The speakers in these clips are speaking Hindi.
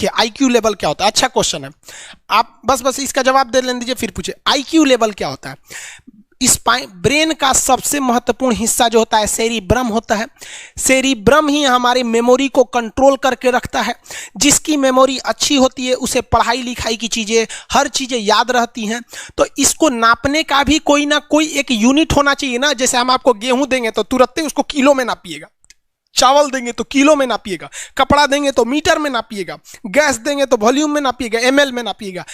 कि आईक्यू लेवल क्या होता है। अच्छा क्वेश्चन है, आप बस इसका जवाब दे लेने दीजिए फिर पूछे आईक्यू लेवल क्या होता है। इस ब्रेन का सबसे महत्वपूर्ण हिस्सा जो होता है सेरिब्रम होता है। सेरिब्रम ही हमारी मेमोरी को कंट्रोल करके रखता है। जिसकी मेमोरी अच्छी होती है उसे पढ़ाई लिखाई की चीज़ें, हर चीज़ें याद रहती हैं। तो इसको नापने का भी कोई ना कोई एक यूनिट होना चाहिए ना। जैसे हम आपको गेहूं देंगे तो तुरंत ही उसको किलो में नापिएगा, चावल देंगे तो किलो में नापिएगा, कपड़ा देंगे तो मीटर में नापिएगा, गैस देंगे तो वॉल्यूम में नापिएगा, एमएल में नापिएगा,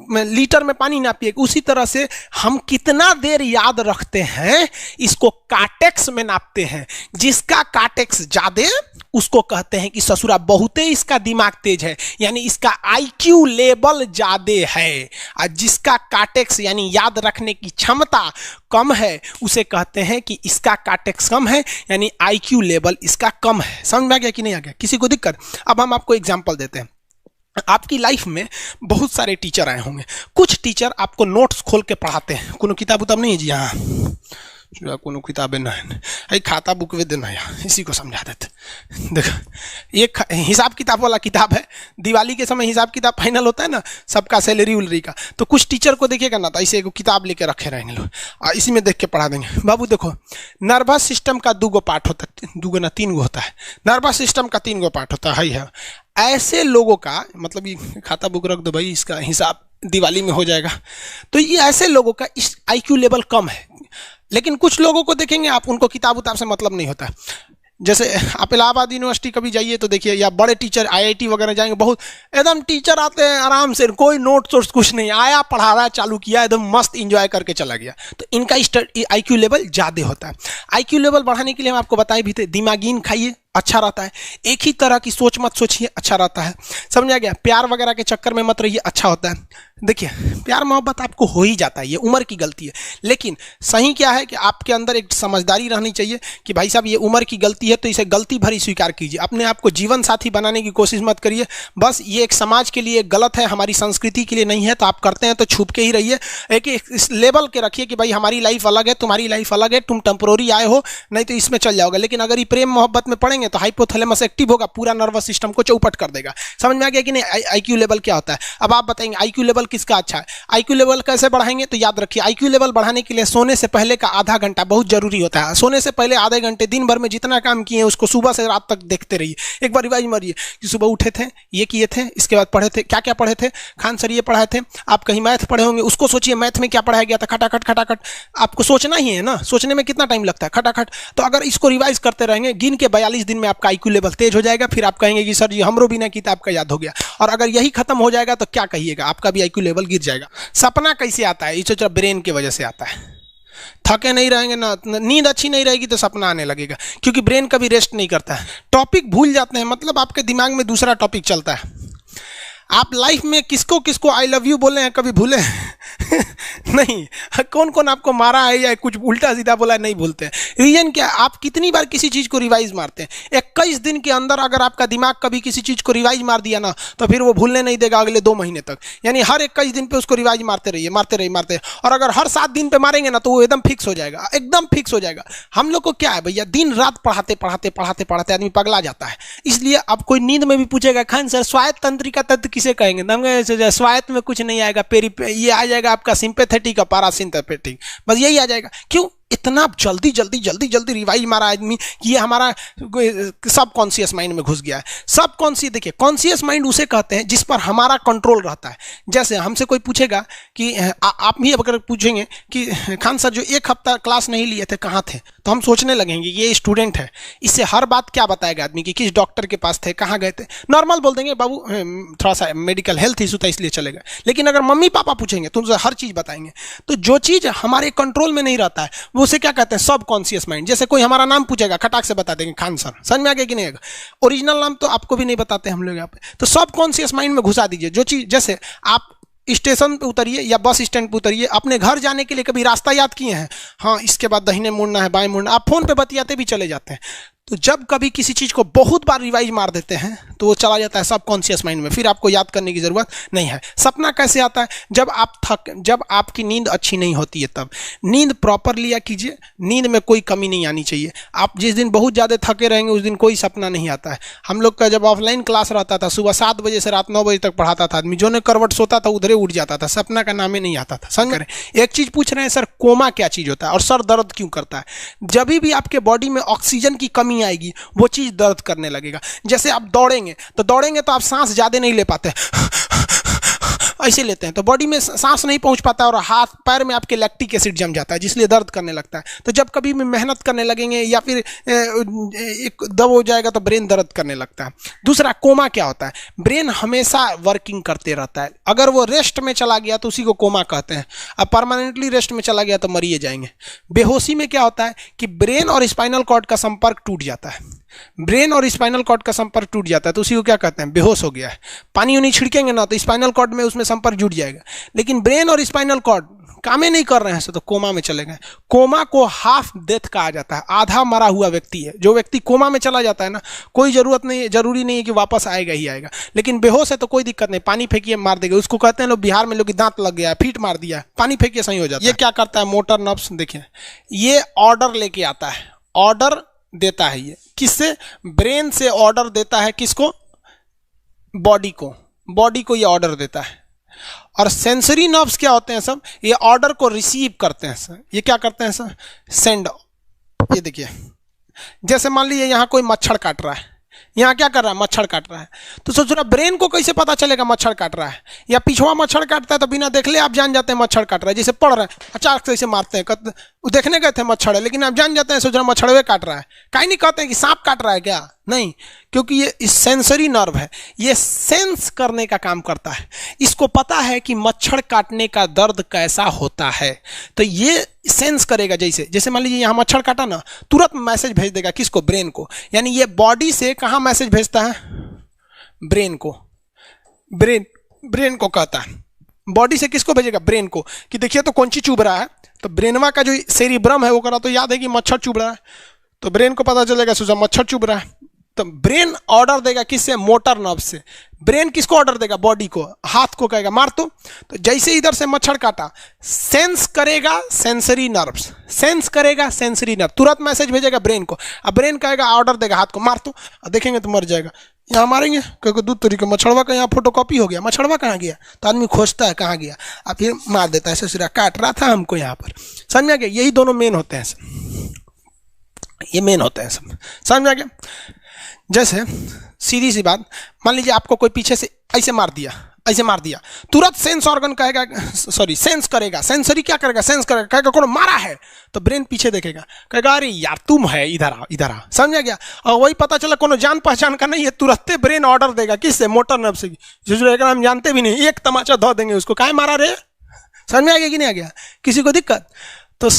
लीटर में पानी नापिएगा। उसी तरह से हम कितना देर याद रखते हैं इसको कार्टेक्स में नापते हैं। जिसका कार्टेक्स ज्यादा उसको कहते हैं कि ससुरा बहुते इसका दिमाग तेज है, यानी इसका आईक्यू लेवल ज्यादा है। और जिसका कार्टेक्स यानी याद रखने की क्षमता कम है उसे कहते हैं कि इसका कार्टेक्स कम है, यानी आईक्यू लेवल इसका कम है। समझ में आ गया कि नहीं आ गया? किसी को दिक्कत? अब हम आपको एग्जांपल देते हैं। आपकी लाइफ में बहुत सारे टीचर आए होंगे। कुछ टीचर आपको नोट्स खोल के पढ़ाते हैं। कोनो किताब उताब नहीं है जी? हाँ, कोनो किताबें नहीं, खाता बुक वे देना यार, इसी को समझा देते। देखो ये हिसाब किताब वाला किताब है। दिवाली के समय हिसाब किताब फाइनल होता है ना सबका, सैलरी उलरी का। तो कुछ टीचर को देखिएगा ना तो ऐसे एक किताब लेके रखे रहेंगे लोग और इसी में देख के पढ़ा देंगे। बाबू देखो, नर्वस सिस्टम का 2 पार्ट होता है, 2 ना 3 होता है। नर्वस सिस्टम का 3 पार्ट होता है। ऐसे लोगों का मतलब ये खाता बुक रख दो भाई, इसका हिसाब दिवाली में हो जाएगा। तो ये ऐसे लोगों का इस आईक्यू लेवल कम है। लेकिन कुछ लोगों को देखेंगे आप, उनको किताब उताब से मतलब नहीं होता। जैसे आप इलाहाबाद यूनिवर्सिटी कभी जाइए तो देखिए, या बड़े टीचर आईआईटी वगैरह जाएंगे, बहुत एकदम टीचर आते हैं आराम से, कोई नोट सोर्स कुछ नहीं, आया पढ़ा रहा है, चालू किया, एकदम मस्त इंजॉय करके चला गया। तो इनका आईक्यू लेवल ज़्यादा होता है। आईक्यू लेवल बढ़ाने के लिए हम आपको बताए भी थे, दिमागीन खाइए, अच्छा रहता है। एक ही तरह की सोच मत सोचिए, अच्छा रहता है। समझ आ गया? प्यार वगैरह के चक्कर में मत रहिए, अच्छा होता है। देखिए प्यार मोहब्बत आपको हो ही जाता है, ये उम्र की गलती है। लेकिन सही क्या है कि आपके अंदर एक समझदारी रहनी चाहिए कि भाई साहब ये उम्र की गलती है तो इसे गलती भरी स्वीकार कीजिए। अपने आप को जीवन साथी बनाने की कोशिश मत करिए। बस ये एक समाज के लिए गलत है, हमारी संस्कृति के लिए नहीं है। तो आप करते हैं तो छुप के ही रहिए। एक इस लेवल के रखिए कि भाई हमारी लाइफ अलग है, तुम्हारी लाइफ अलग है, तुम टेम्पोररी आए हो, नहीं तो इसमें चल जाओगे। लेकिन अगर ये प्रेम मोहब्बत में पड़ेंगे तो हाइपोथैलेमस एक्टिव होगा, पूरा नर्वस सिस्टम को चौपट कर देगा। समझ में आ गया कि नहीं? आईक्यू लेवल क्या होता है? अब आप बताएंगे आईक्यू लेवल किसका अच्छा है, आईक्यू लेवल कैसे बढ़ाएंगे? तो याद रखिए, आईक्यू लेवल बढ़ाने के लिए सोने से पहले का आधा घंटा बहुत जरूरी होता है। सोने से पहले आधे घंटे दिन भर में जितना काम किए उसको सुबह से रात तक देखते रहिए। एक बार रिवाइज मारिए कि सुबह उठे थे, ये किए थे, इसके बाद पढ़े थे, क्या क्या पढ़े थे, खान सर ये पढ़ाए थे। आप कहीं मैथ पढ़े होंगे, उसको सोचिए मैथ में क्या पढ़ाया गया था, खटाखट खटाखट। आपको सोचना ही है ना, सोचने में कितना टाइम लगता है, खटाखट। तो अगर इसको रिवाइज करते रहेंगे, गिन के 42 दिन में आपका आईक्यू लेवल तेज हो जाएगा। फिर आप कहेंगे कि सर जी हमरो बिना किताब का याद हो गया। और अगर यही खत्म हो जाएगा तो क्या कहिएगा, आपका भी आईक्यू लेवल गिर जाएगा। सपना कैसे आता है? इसे ब्रेन की वजह से आता है। थके नहीं रहेंगे ना, नींद अच्छी नहीं रहेगी तो सपना आने लगेगा, क्योंकि ब्रेन कभी रेस्ट नहीं करता है। टॉपिक भूल जाते हैं, मतलब आपके दिमाग में दूसरा टॉपिक चलता है। आप लाइफ में किसको किसको आई लव यू बोले हैं, कभी भूले नहीं? कौन कौन आपको मारा है या कुछ उल्टा सीधा बोला है, नहीं भूलते हैं। रीजन क्या है? आप कितनी बार किसी चीज़ को रिवाइज मारते हैं। 21 दिन के अंदर अगर आपका दिमाग कभी किसी चीज़ को रिवाइज मार दिया ना, तो फिर वो भूलने नहीं देगा अगले 2 महीने तक। यानी हर 21 दिन पे उसको रिवाइज मारते रहिए, मारते रहिए, मारते रहिए। और अगर हर 7 दिन पे मारेंगे ना तो वो एकदम फिक्स हो जाएगा, एकदम फिक्स हो जाएगा। हम लोग को क्या है भैया, दिन रात पढ़ाते पढ़ाते पढ़ाते पढ़ाते आदमी पगला जाता है। इसलिए अब कोई नींद में भी पूछेगा खान सर स्वायत्त तंत्रिका तत्व किसे कहेंगे, स्वायत्त में कुछ नहीं आएगा, ये आ जाएगा आपका सिंपैथेटिक और पैरासिम्पैथेटिक, बस यही आ जाएगा। क्यों इतना जल्दी जल्दी जल्दी जल्दी रिवाइज मारा आदमी कि ये हमारा सब कॉन्शियस माइंड में घुस गया है। सब कॉन्शियस, देखिए कॉन्शियस माइंड उसे कहते हैं जिस पर हमारा कंट्रोल रहता है। जैसे हमसे कोई पूछेगा कि आप भी अगर पूछेंगे कि खान सर जो 1 हफ्ता क्लास नहीं लिए थे कहाँ थे, तो हम सोचने लगेंगे ये स्टूडेंट है, इससे हर बात क्या बताएगा आदमी कि किस डॉक्टर के पास थे, कहाँ गए थे। नॉर्मल बोल देंगे बाबू थोड़ा सा मेडिकल हेल्थ इशू था इसलिए चले गए। लेकिन अगर मम्मी पापा पूछेंगे तो उनसे हर चीज़ बताएंगे। तो जो चीज़ हमारे कंट्रोल में नहीं रहता है वो उसे क्या कहते हैं, सब कॉन्शियस माइंड। जैसे कोई हमारा नाम पूछेगा खटाक से बता देंगे खान सर, समझ में आ गया कि नहीं आएगा? ओरिजिनल नाम तो आपको भी नहीं बताते हम लोग यहाँ पे। तो सब कॉन्शियस माइंड में घुसा दीजिए जो चीज़। जैसे आप स्टेशन पे उतरिए या बस स्टैंड पे उतरिए, अपने घर जाने के लिए कभी रास्ता याद किए हैं? हाँ, इसके बाद दाहिने मुड़ना है, बाएं मुड़ना, आप फोन पे बतियाते भी चले जाते हैं। तो जब कभी किसी चीज को बहुत बार रिवाइज मार देते हैं तो वो चला जाता है सबकॉन्शियस माइंड में, फिर आपको याद करने की जरूरत नहीं है। सपना कैसे आता है? जब आपकी नींद अच्छी नहीं होती है तब। नींद प्रॉपर लिया कीजिए, नींद में कोई कमी नहीं आनी चाहिए। आप जिस दिन बहुत ज़्यादा थके रहेंगे उस दिन कोई सपना नहीं आता है। हम लोग का जब ऑफलाइन क्लास रहता था, सुबह 7 बजे से रात 9 बजे तक पढ़ाता था आदमी, जो ने करवट सोता था उधरे उठ जाता था, सपना का नाम ही नहीं आता था। समझ रहे? एक चीज पूछ रहे हैं सर, कोमा क्या चीज होता है और सर दर्द क्यों करता है? जब भी आपके बॉडी में ऑक्सीजन की कमी आएगी वो चीज दर्द करने लगेगा। जैसे आप दौड़ेंगे तो आप सांस ज्यादा नहीं ले पाते, ऐसे लेते हैं तो बॉडी में सांस नहीं पहुंच पाता और हाथ पैर में आपके लैक्टिक एसिड जम जाता है, जिसलिए दर्द करने लगता है। तो जब कभी भी मेहनत करने लगेंगे या फिर एक दब हो जाएगा तो ब्रेन दर्द करने लगता है। दूसरा, कोमा क्या होता है? ब्रेन हमेशा वर्किंग करते रहता है। अगर वो रेस्ट में चला गया तो उसी को कोमा कहते हैं। अब परमानेंटली रेस्ट में चला गया तो मरिए जाएंगे। बेहोशी में क्या होता है कि ब्रेन और स्पाइनल कॉर्ड का संपर्क टूट जाता है। ब्रेन और स्पाइनल कॉर्ड का संपर्क टूट जाता है तो उसी को क्या कहते हैं? बेहोश हो गया है। पानी उनी छिड़केंगे ना तो स्पाइनल कॉर्ड में उसमें संपर्क जुट जाएगा, लेकिन ब्रेन और स्पाइनल कॉर्ड काम ही नहीं कर रहे हैं तो कोमा में चले गए। कोमा को हाफ डेथ कहा जाता है, आधा मरा हुआ व्यक्ति है। जो व्यक्ति कोमा में चला जाता है ना, कोई जरूरी नहीं है कि वापस आएगा ही आएगा, लेकिन बेहोश है तो कोई दिक्कत नहीं, पानी फेंकिए मार देगा। उसको कहते हैं लोग बिहार में, लोग दांत लग गया, फीट मार दिया, पानी फेंकिए सही हो जाता है। ये क्या करता है? मोटर नर्व्स, देखिए ये ऑर्डर लेके आता है, ऑर्डर देता है। ये किससे? ब्रेन से ऑर्डर देता है। किसको? बॉडी को ये ऑर्डर देता है। और सेंसरी नर्व्स क्या होते हैं सब? ये ऑर्डर को रिसीव करते हैं सर। ये क्या करते हैं सर? सेंड। ये देखिए, जैसे मान लीजिए यहाँ कोई मच्छर काट रहा है, यहाँ क्या कर रहा है? मच्छर काट रहा है। तो सोच रहा, ब्रेन को कैसे पता चलेगा मच्छर काट रहा है? या पिछवा मच्छर काटता है तो बिना देख ले आप जान जाते हैं मच्छर काट रहा है। जैसे पढ़ रहे हैं, अचानक से इसे मारते हैं, देखने गए थे मच्छर है, लेकिन आप जान जाते हैं, सोच रहे मच्छरवे काट रहा है। कहीं नहीं कहते हैं कि सांप काट रहा है क्या, नहीं, क्योंकि ये सेंसरी नर्व है, ये सेंस करने का काम करता है। इसको पता है कि मच्छर काटने का दर्द कैसा होता है, तो ये सेंस करेगा। जैसे मान लीजिए यहाँ मच्छर काटा ना, तुरंत मैसेज भेज देगा। किसको? ब्रेन को। यानी ये बॉडी से कहाँ मैसेज भेजता है? ब्रेन को। ब्रेन को कहता है। बॉडी से किसको भेजेगा? ब्रेन को, कि देखिए तो कौन चीज चुभ रहा है। तो ब्रेनवा का जो सेरिब्रम है वो करा तो याद है कि मच्छर चुभ रहा है, तो ब्रेन को पता चलेगा सोचा मच्छर चुभ रहा है, तो ब्रेन ऑर्डर देगा किससे? मोटर नर्व से। ब्रेन किसको ऑर्डर देगा? बॉडी को, हाथ को कहेगा मार। तो जैसे इधर से मच्छर काटा, सेंस करेगा सेंसरी नर्व्स, सेंस करेगा सेंसरी नर्व, तुरंत मैसेज भेजेगा ब्रेन को। अब ब्रेन कहेगा, ऑर्डर देगा हाथ को मार। तो देखेंगे तो मर जाएगा। यहाँ मारेंगे क्योंकि दूध तरीके मच्छरवा का यहाँ फोटोकॉपी हो गया, मच्छरवा कहाँ गया? तो आदमी खोजता है कहाँ गया, अब फिर मार देता है, ससुरा काट रहा था हमको यहाँ पर। समझ में आ गया? यही दोनों मेन होते हैं सब, ये मेन होते हैं सब। समझ में आ गया? जैसे सीधी सी बात, मान लीजिए आपको कोई पीछे से ऐसे मार दिया, तुरंत सेंस ऑर्गन कहेगा, सेंस करेगा, सेंसरी क्या करेगा? सेंस करेगा, कहेगा कौन मारा है, तो ब्रेन पीछे देखेगा, कहेगा अरे यार तुम है, इधर आ। समझ गया? और वही पता चला कोनो जान पहचान का नहीं है, तुरंत ब्रेन ऑर्डर देगा। किससे? मोटर नर्व से। जो हम जानते भी नहीं, एक तमाचा धो देंगे उसको, काहे मारा रे? समझ में आ गया कि नहीं आ गया? किसी को दिक्कत? तो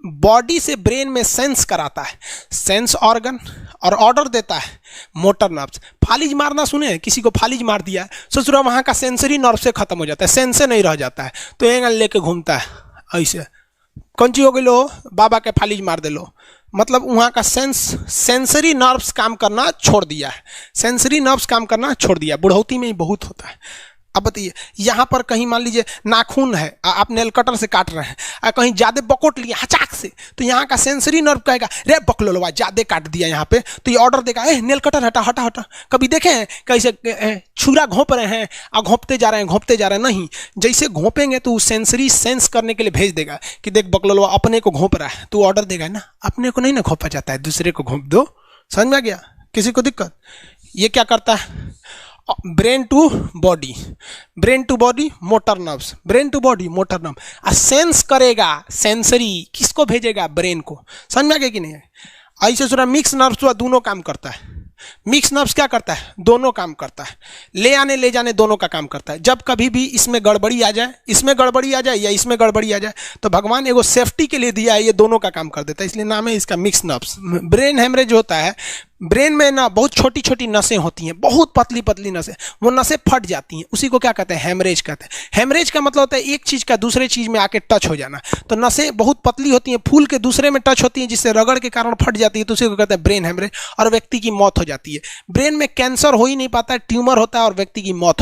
बॉडी से ब्रेन में सेंस कराता है, सेंस ऑर्गन, और ऑर्डर देता है मोटर नर्व्स। फालिज मारना सुने? किसी को फालिज मार दिया, सोच रहा वहाँ का सेंसरी नर्व से खत्म हो जाता है, सेंस से नहीं रह जाता है, तो एंगल लेके घूमता है ऐसे। कौन ची हो गई लो? बाबा के फालिज मार दे लो, मतलब वहाँ का सेंसरी नर्व्स काम करना छोड़ दिया है, सेंसरी नर्व्स काम करना छोड़ दिया। बुढ़ौती में ही बहुत होता है। अब बताइए, यहाँ पर कहीं मान लीजिए नाखून है, आप नेल कटर से काट रहे हैं, कहीं ज्यादा बकोट लिया हचाक से, तो यहाँ का सेंसरी नर्व कहेगा रे बकलोलवा ज्यादा काट दिया यहाँ पे, तो ये ऑर्डर देगा ए नेल कटर हटा हटा हटा। कभी देखे हैं कैसे छुरा घोंप रहे हैं और घोंपते जा रहे हैं? नहीं, जैसे घोंपेंगे तो सेंसरी सेंस करने के लिए भेज देगा कि देख बकलोलवा अपने को घोंप रहा है, तो ऑर्डर देगा ना, अपने को नहीं ना घोंपा जाता है, दूसरे को घोंप दो। समझ में आ गया? किसी को दिक्कत? ये क्या करता है? Brain to body, motor nerves, brain to body motor nerve. Sense करेगा, सेंसरी किसको भेजेगा? ब्रेन को। समझ में आ गया कि नहीं? ऐसे सुना मिक्स नर्व्स हुआ, दोनों काम करता है। मिक्स नर्व्स क्या करता है? दोनों काम करता है, ले आने ले जाने दोनों का काम करता है। जब कभी भी इसमें गड़बड़ी आ जाए, इसमें गड़बड़ी आ जाए या इसमें गड़बड़ी आ जाए, तो भगवान एगो सेफ्टी के लिए दिया है, ये दोनों का काम कर देता है, इसलिए नाम है इसका मिक्स नर्व्स। ब्रेन हेमरेज होता है, ब्रेन में ना बहुत छोटी छोटी नसें होती हैं, बहुत पतली पतली नसें, वो नसें फट जाती हैं, उसी को क्या कहते हैं, हेमरेज कहते हैं। हेमरेज का मतलब होता है एक चीज का दूसरे चीज में आके टच हो जाना। तो नसें बहुत पतली होती हैं, फूल के दूसरे में टच होती हैं, जिससे रगड़ के कारण फट जाती है, तो उसी को कहते हैं ब्रेन हेमरेज, और व्यक्ति की मौत हो जाती है। ब्रेन में कैंसर हो ही नहीं पाता है, ट्यूमर होता है और व्यक्ति की मौत हो